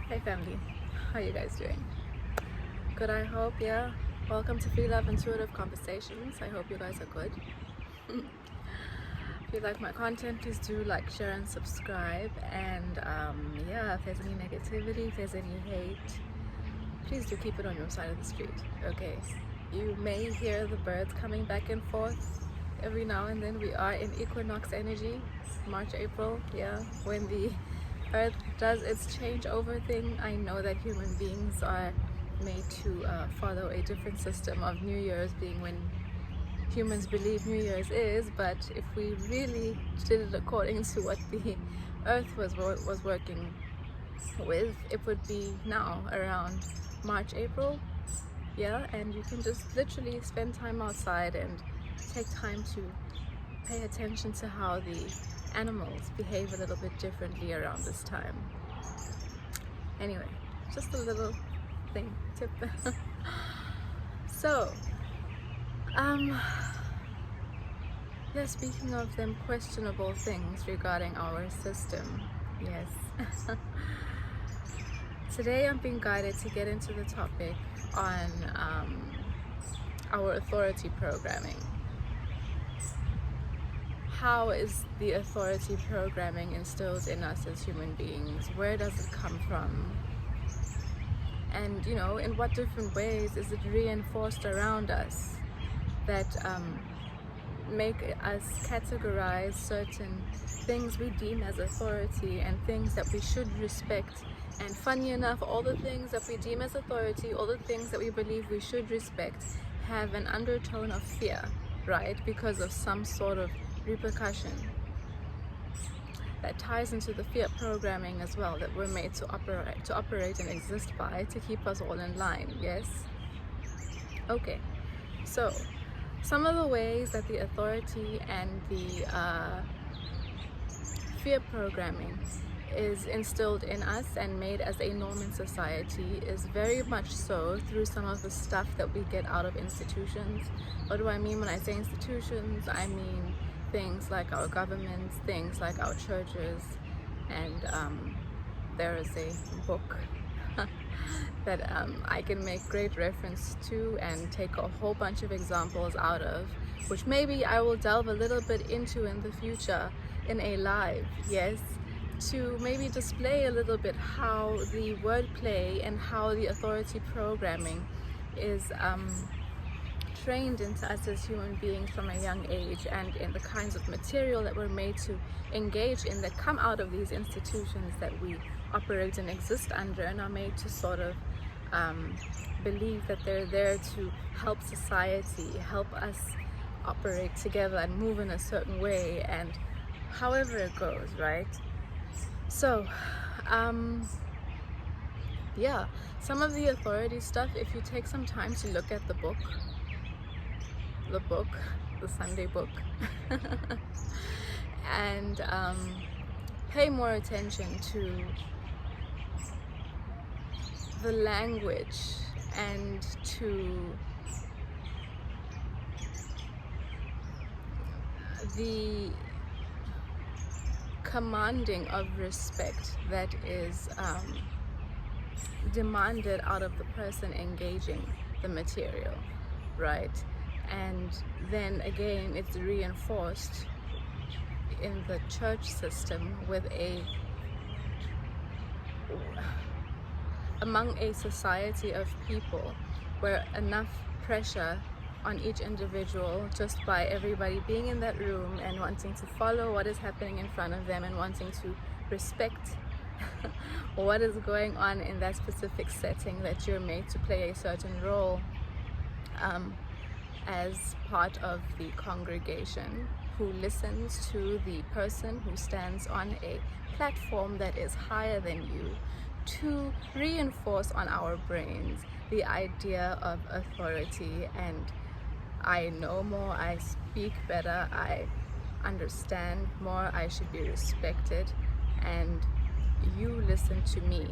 Hey family, how you guys doing? Good, I hope. Yeah, welcome to Phie.Love Intuitive Conversations. I hope you guys are good. If you like my content, please do like, share and subscribe. And yeah, if there's any negativity, if there's any hate, please do keep it on your side of the street. Okay, you may hear the birds coming back and forth every now and then. We are in equinox energy, March, April, yeah, when the earth does its changeover thing. I know that human beings are made to follow a different system of New Year's being when humans believe New Year's is, but if we really did it according to what the earth was working with, it would be now around March, April, yeah, and you can just literally spend time outside and take time to pay attention to how the animals behave a little bit differently around this time. Anyway, just a little thing, tip. So, yeah, speaking of them questionable things regarding our system, yes. Today I'm being guided to get into the topic on our authority programming. How is the authority programming instilled in us as human beings? Where does it come from? And you know, in what different ways is it reinforced around us that make us categorize certain things we deem as authority and things that we should respect? And funny enough, all the things that we deem as authority, all the things that we believe we should respect, have an undertone of fear, right? Because of some sort of repercussion that ties into the fear programming as well, that we're made to operate and exist by, to keep us all in line. Yes? Okay, so some of the ways that the authority and the fear programming is instilled in us and made as a norm in society is very much so through some of the stuff that we get out of institutions. What do I mean when I say institutions? I mean things like our governments, things like our churches, and there is a book that I can make great reference to and take a whole bunch of examples out of, which maybe I will delve a little bit into in the future in a live, yes, to maybe display a little bit how the wordplay and how the authority programming is trained into us as human beings from a young age, and in the kinds of material that we're made to engage in that come out of these institutions that we operate and exist under, and are made to sort of believe that they're there to help society, help us operate together and move in a certain way, and however it goes, right? So yeah, some of the authority stuff, if you take some time to look at the Sunday book, and pay more attention to the language and to the commanding of respect that is demanded out of the person engaging the material, right? And then again, it's reinforced in the church system with among a society of people where enough pressure on each individual, just by everybody being in that room and wanting to follow what is happening in front of them and wanting to respect what is going on in that specific setting, that you're made to play a certain role as part of the congregation who listens to the person who stands on a platform that is higher than you, to reinforce on our brains the idea of authority and I know more, I speak better, I understand more, I should be respected, and you listen to me.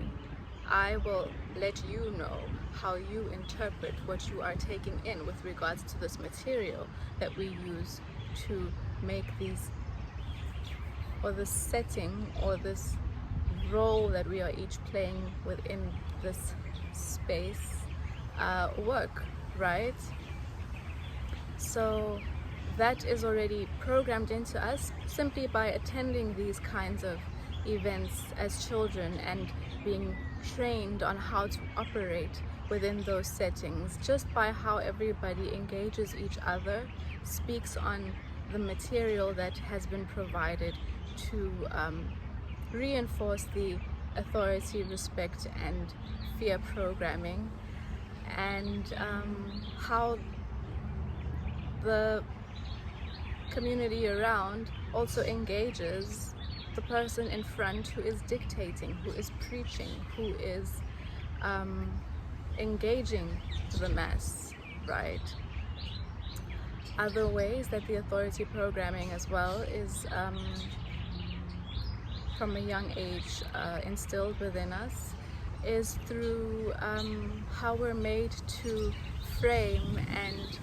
I will let you know how you interpret what you are taking in with regards to this material that we use to make these, or this setting, or this role that we are each playing within this space work, right? So that is already programmed into us simply by attending these kinds of events as children and being trained on how to operate within those settings, just by how everybody engages each other, speaks on the material that has been provided to reinforce the authority, respect, and fear programming, and how the community around also engages the person in front who is dictating, who is preaching, who is engaging the mass, right? Other ways that the authority programming as well is from a young age instilled within us is through how we're made to frame and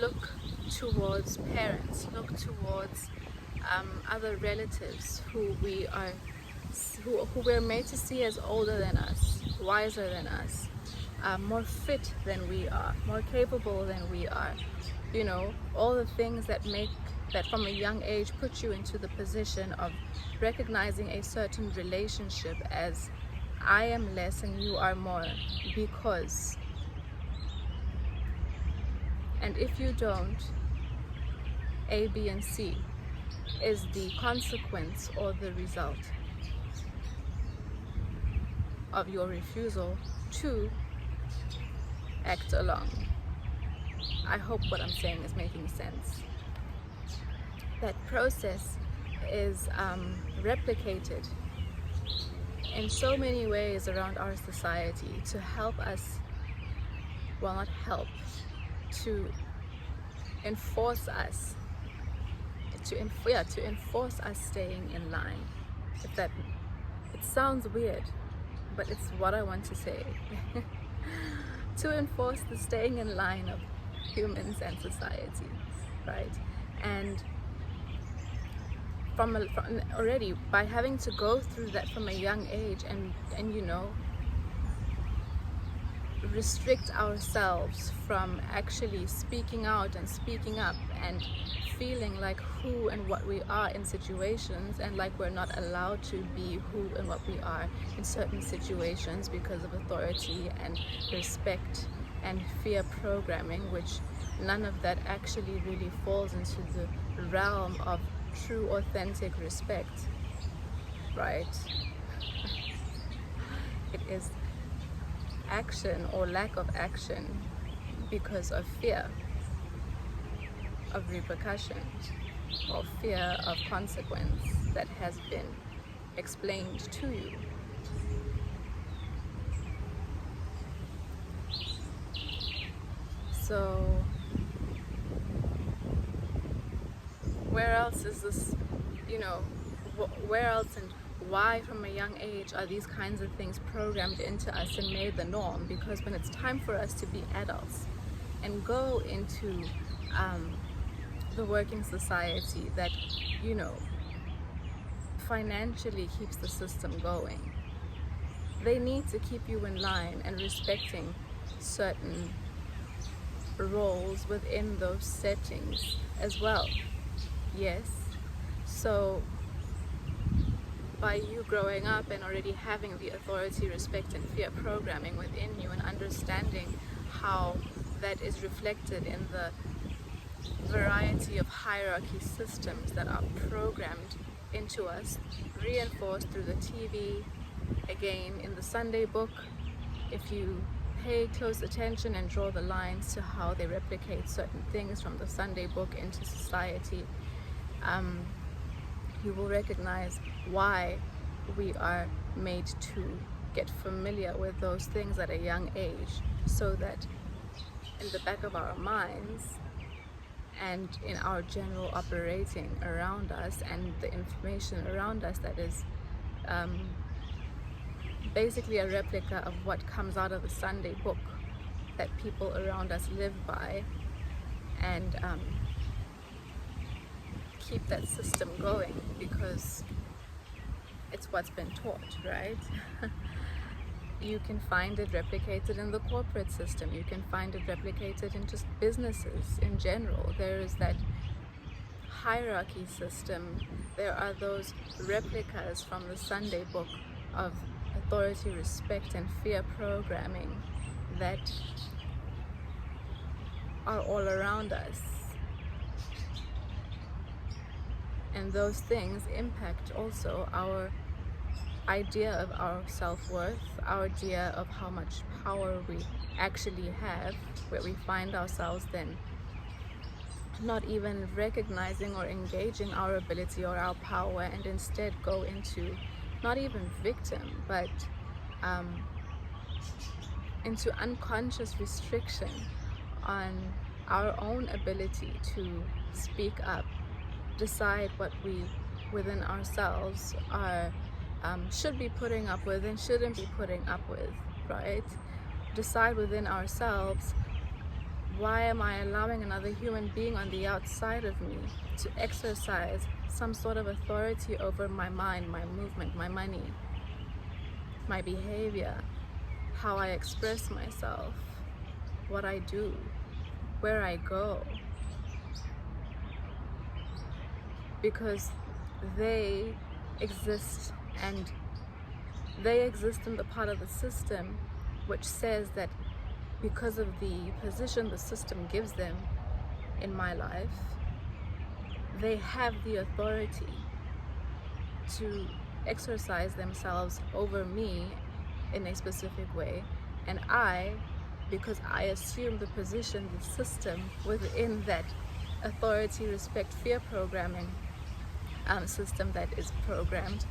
look towards parents, look towards other relatives who we're made to see as older than us, wiser than us, more fit than we are, more capable than we are. You know, all the things that from a young age put you into the position of recognizing a certain relationship as I am less and you are more because. And if you don't, A, B, and C is the consequence or the result of your refusal to act along. I hope what I'm saying is making sense. That process is replicated in so many ways around our society to help us, well, not help, to enforce us, to enforce us staying in line. If that, it sounds weird, but it's what I want to say. To enforce the staying in line of humans and society, right? And from already by having to go through that from a young age and you know, restrict ourselves from actually speaking out and speaking up and feeling like who and what we are in situations, and like we're not allowed to be who and what we are in certain situations because of authority and respect and fear programming, which none of that actually really falls into the realm of true authentic respect, right? It is action or lack of action because of fear of repercussion or fear of consequence that has been explained to you. So where else is this, you know, where else and why from a young age are these kinds of things programmed into us and made the norm? Because when it's time for us to be adults and go into the working society that, you know, financially keeps the system going, they need to keep you in line and respecting certain roles within those settings as well. Yes. So by you growing up and already having the authority, respect, and fear programming within you and understanding how that is reflected in the variety of hierarchy systems that are programmed into us, reinforced through the TV, again in the Sunday book, if you pay close attention and draw the lines to how they replicate certain things from the Sunday book into society, you will recognize why we are made to get familiar with those things at a young age, so that in the back of our minds and in our general operating around us and the information around us that is basically a replica of what comes out of the Sunday book that people around us live by, and keep that system going, because it's what's been taught, right? You can find it replicated in the corporate system. You can find it replicated in just businesses in general. There is that hierarchy system. There are those replicas from the Sunday book of authority, respect, and fear programming that are all around us. And those things impact also our idea of our self-worth, our idea of how much power we actually have, where we find ourselves then not even recognizing or engaging our ability or our power, and instead go into not even victim, but into unconscious restriction on our own ability to speak up, decide what we within ourselves are should be putting up with and shouldn't be putting up with, right? Decide within ourselves, why am I allowing another human being on the outside of me to exercise some sort of authority over my mind, my movement, my money, my behavior, how I express myself, what I do, where I go? Because they exist, and they exist in the part of the system which says that because of the position the system gives them in my life, they have the authority to exercise themselves over me in a specific way. And I, because I assume the position, the system within that authority, respect, fear programming system that is programmed,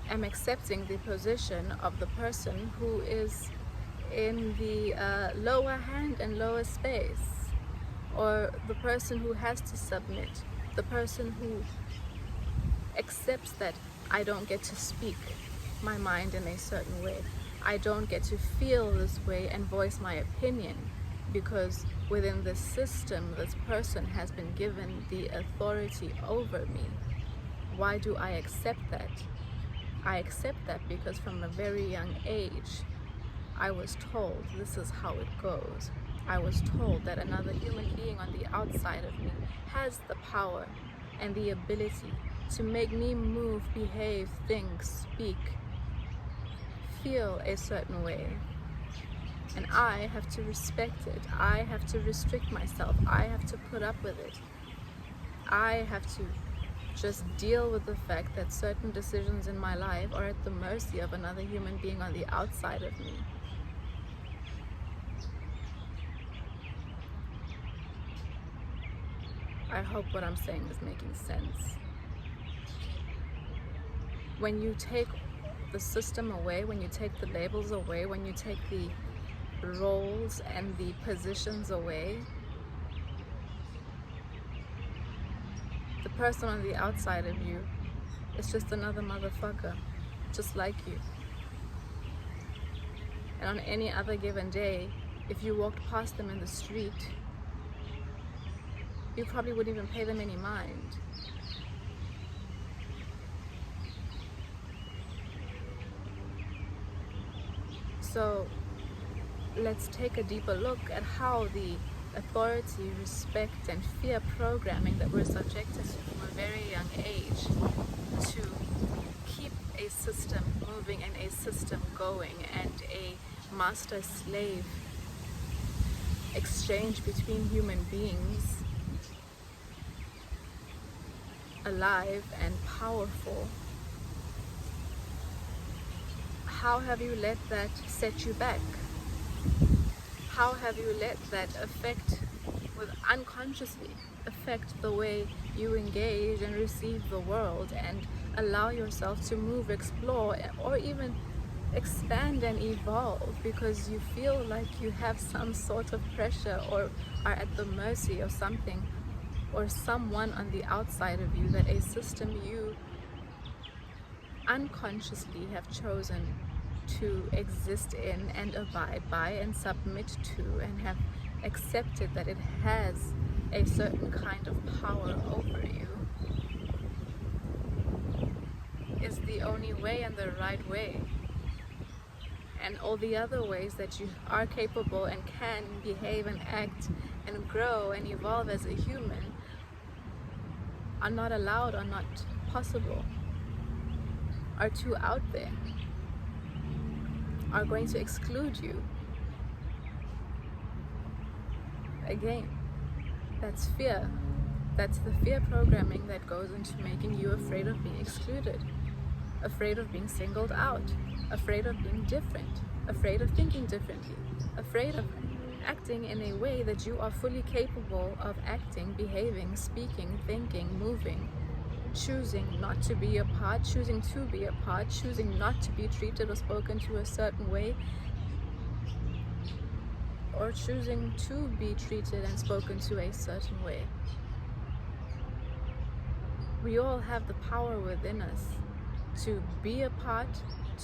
am accepting the position of the person who is in the lower hand and lower space, or the person who has to submit, the person who accepts that I don't get to speak my mind in a certain way, I don't get to feel this way and voice my opinion, because within this system this person has been given the authority over me. Why do I accept that? I accept that because from a very young age I was told this is how it goes. I was told that another human being on the outside of me has the power and the ability to make me move, behave, think, speak, feel a certain way. And I have to respect it. I have to restrict myself. I have to put up with it. I have to just deal with the fact that certain decisions in my life are at the mercy of another human being on the outside of me. I hope what I'm saying is making sense. When you take the system away, when you take the labels away, when you take the roles and the positions away, the person on the outside of you is just another motherfucker, just like you. And on any other given day, if you walked past them in the street, you probably wouldn't even pay them any mind. So let's take a deeper look at how the authority, respect, and fear programming that we're subjected to from a very young age to keep a system moving and a system going and a master-slave exchange between human beings alive and powerful. How have you let that set you back? How have you let that unconsciously affect the way you engage and receive the world and allow yourself to move, explore, or even expand and evolve because you feel like you have some sort of pressure or are at the mercy of something or someone on the outside of you, that a system you unconsciously have chosen to exist in and abide by and submit to, and have accepted that it has a certain kind of power over you, is the only way and the right way. And all the other ways that you are capable and can behave and act and grow and evolve as a human are not allowed, are not possible, are too out there, are going to exclude you. Again, that's fear. That's the fear programming that goes into making you afraid of being excluded, afraid of being singled out, afraid of being different, afraid of thinking differently, afraid of acting in a way that you are fully capable of acting, behaving, speaking, thinking, moving, choosing not to be a part, choosing to be a part, choosing not to be treated or spoken to a certain way, or choosing to be treated and spoken to a certain way. We all have the power within us to be a part,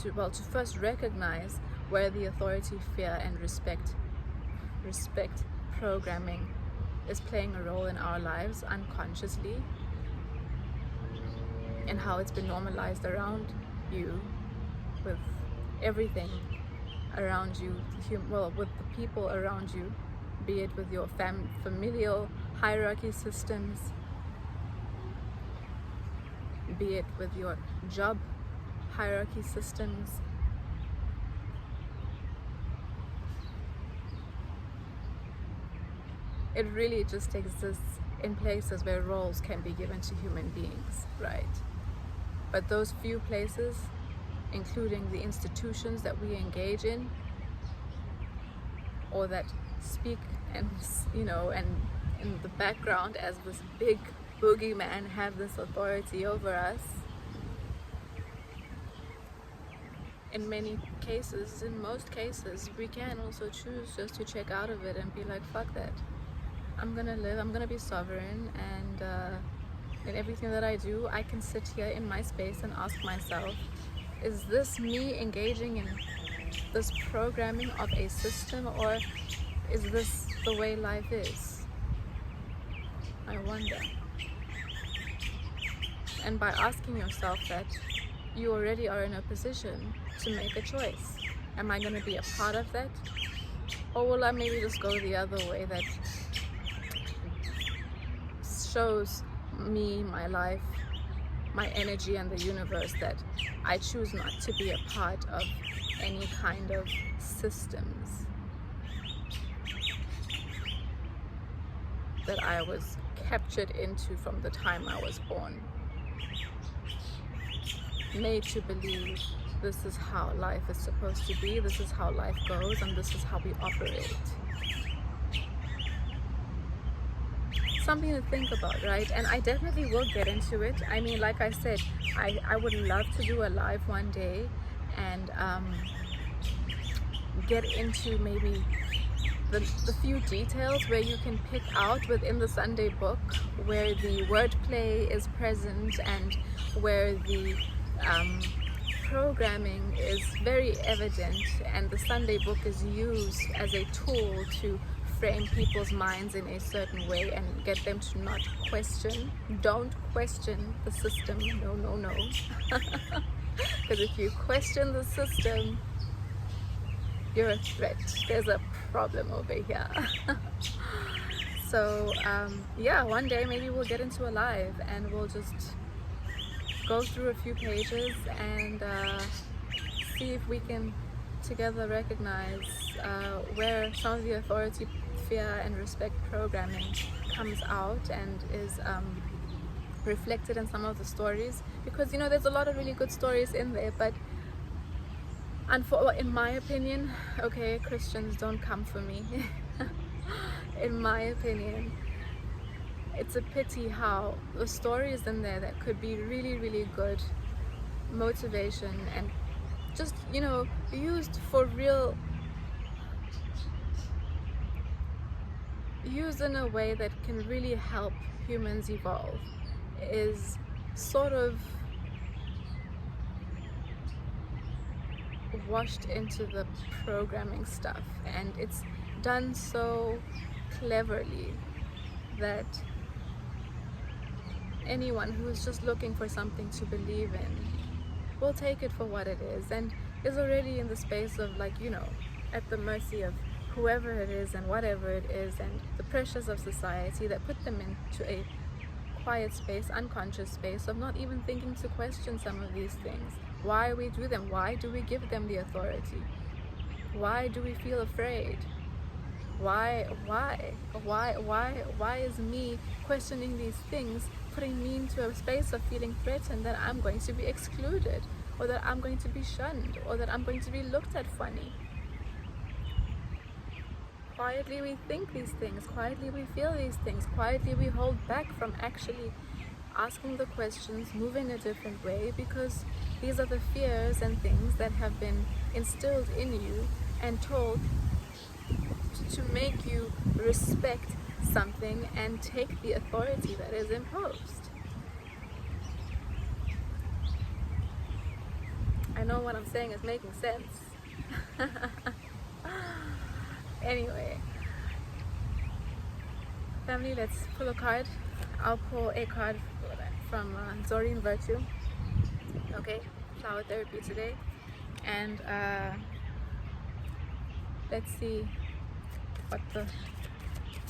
to first recognize where the authority, fear, and respect programming is playing a role in our lives unconsciously, and how it's been normalized around you, with everything around you, with the people around you, be it with your familial hierarchy systems, be it with your job hierarchy systems. It really just exists in places where roles can be given to human beings, right? But those few places, including the institutions that we engage in, or that speak and, and in the background as this big boogeyman have this authority over us, in most cases, we can also choose just to check out of it and be like, fuck that. I'm gonna be sovereign, and in everything that I do, I can sit here in my space and ask myself, is this me engaging in this programming of a system, or is this the way life is? I wonder. And by asking yourself that, you already are in a position to make a choice. Am I going to be a part of that? Or will I maybe just go the other way that shows me, my life, my energy, and the universe that I choose not to be a part of any kind of systems that I was captured into from the time I was born, made to believe this is how life is supposed to be, this is how life goes, and this is how we operate. Something to think about, right? And I definitely will get into it. I mean, like I said, I would love to do a live one day and get into maybe the few details where you can pick out within the Sunday book where the wordplay is present and where the programming is very evident, and the Sunday book is used as a tool to frame people's minds in a certain way and get them to not question. Don't question the system. No. Because if you question the system, you're a threat. There's a problem over here. So yeah, one day maybe we'll get into a live and we'll just go through a few pages and see if we can together recognize where some of the authority, fear, and respect programming comes out and is reflected in some of the stories, because there's a lot of really good stories in there, but in my opinion, okay, Christians, don't come for me. In my opinion, it's a pity how the stories in there that could be really, really good motivation and just, used for real, used in a way that can really help humans evolve, is sort of washed into the programming stuff, and it's done so cleverly that anyone who is just looking for something to believe in will take it for what it is and is already in the space of, like, you know, at the mercy of whoever it is and whatever it is and the pressures of society that put them into a quiet space, unconscious space of not even thinking to question some of these things. Why we do them? Why do we give them the authority? Why do we feel afraid? Why is me questioning these things putting me into a space of feeling threatened that I'm going to be excluded, or that I'm going to be shunned, or that I'm going to be looked at funny? Quietly we think these things, quietly we feel these things, quietly we hold back from actually asking the questions, moving a different way, because these are the fears and things that have been instilled in you and told to make you respect something and take the authority that is imposed. I know what I'm saying is making sense. Anyway, family, let's pull a card. I'll pull a card from Zorine Virtue. Okay, flower therapy today. And let's see what the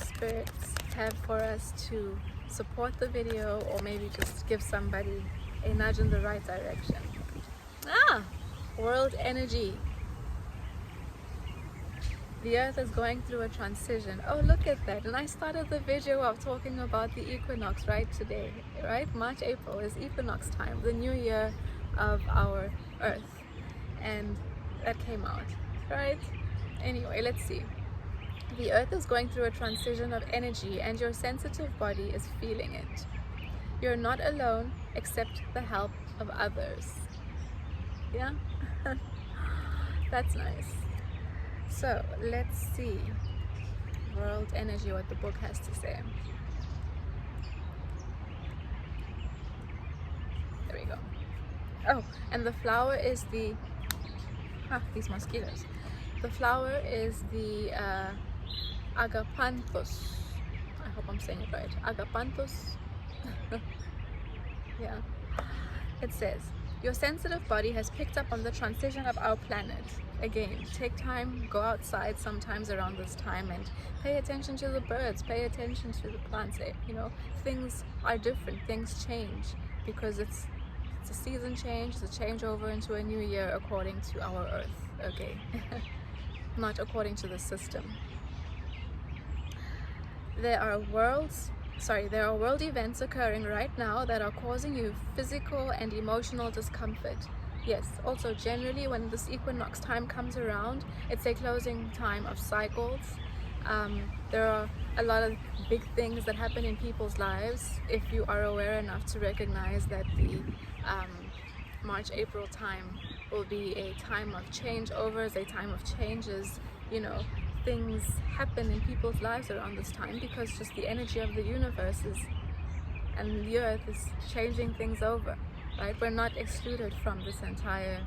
spirits have for us to support the video, or maybe just give somebody a nudge in the right direction. World energy. The earth is going through a transition. Oh, look at that. And I started the video off talking about the equinox right today, right? March, April is equinox time, the new year of our earth. And that came out, right? Anyway, let's see. The earth is going through a transition of energy, and your sensitive body is feeling it. You're not alone, accept the help of others. Yeah? That's nice. So let's see world energy, what the book has to say. There we go. Oh, and the flower is the these mosquitoes. The flower is the agapanthus. I hope I'm saying it right. Agapanthus. Yeah. It says, your sensitive body has picked up on the transition of our planet. Again, take time, go outside sometimes around this time and pay attention to the birds, pay attention to the plants. You know, things are different, things change, because it's a season change, it's a changeover into a new year according to our earth, okay? Not according to the system. There are world events occurring right now that are causing you physical and emotional discomfort. Yes, also generally when this equinox time comes around, it's a closing time of cycles. There are a lot of big things that happen in people's lives. If you are aware enough to recognize that the March-April time will be a time of changeovers, a time of changes, you know, things happen in people's lives around this time because just the energy of the universe and the earth is changing things over. Right? We're not excluded from this entire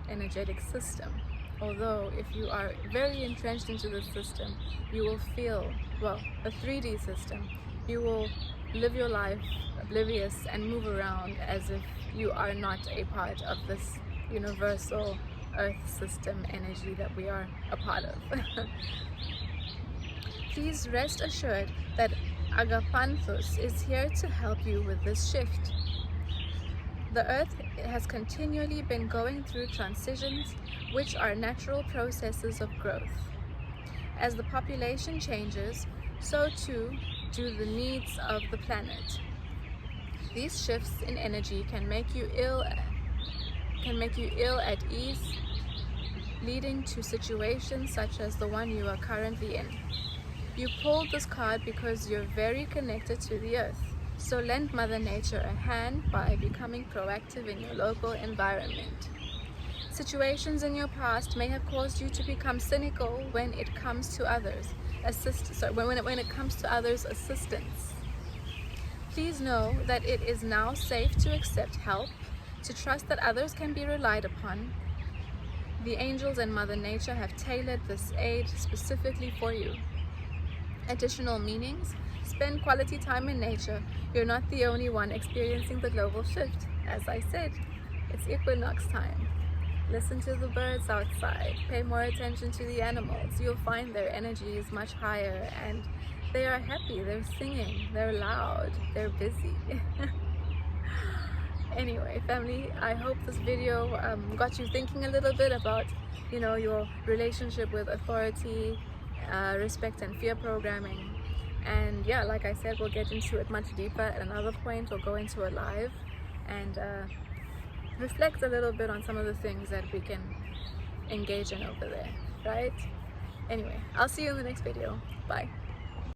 energetic system. Although if you are very entrenched into the system, you will feel, well, a 3D system. You will live your life oblivious and move around as if you are not a part of this universal earth system energy that we are a part of. Please rest assured that Agapanthus is here to help you with this shift. The earth has continually been going through transitions, which are natural processes of growth. As the population changes, so too do the needs of the planet. These shifts in energy can make you ill at ease, leading to situations such as the one you are currently in. You pulled this card because you're very connected to the earth. So lend Mother Nature a hand by becoming proactive in your local environment. Situations in your past may have caused you to become cynical when it comes to others' when it comes to others' assistance. Please know that it is now safe to accept help, to trust that others can be relied upon. The angels and Mother Nature have tailored this aid specifically for you. Additional meanings: spend quality time in nature. You're not the only one experiencing the global shift, as I said. It's equinox time. Listen to the birds outside. Pay more attention to the animals. You'll find their energy is much higher and they are happy, they're singing, they're loud, they're busy. Anyway, family, I hope this video got you thinking a little bit about, you know, your relationship with authority, respect and fear programming. And yeah, like I said, we'll get into it much deeper at another point. We'll go into a live and reflect a little bit on some of the things that we can engage in over there, right? Anyway, I'll see you in the next video. Bye.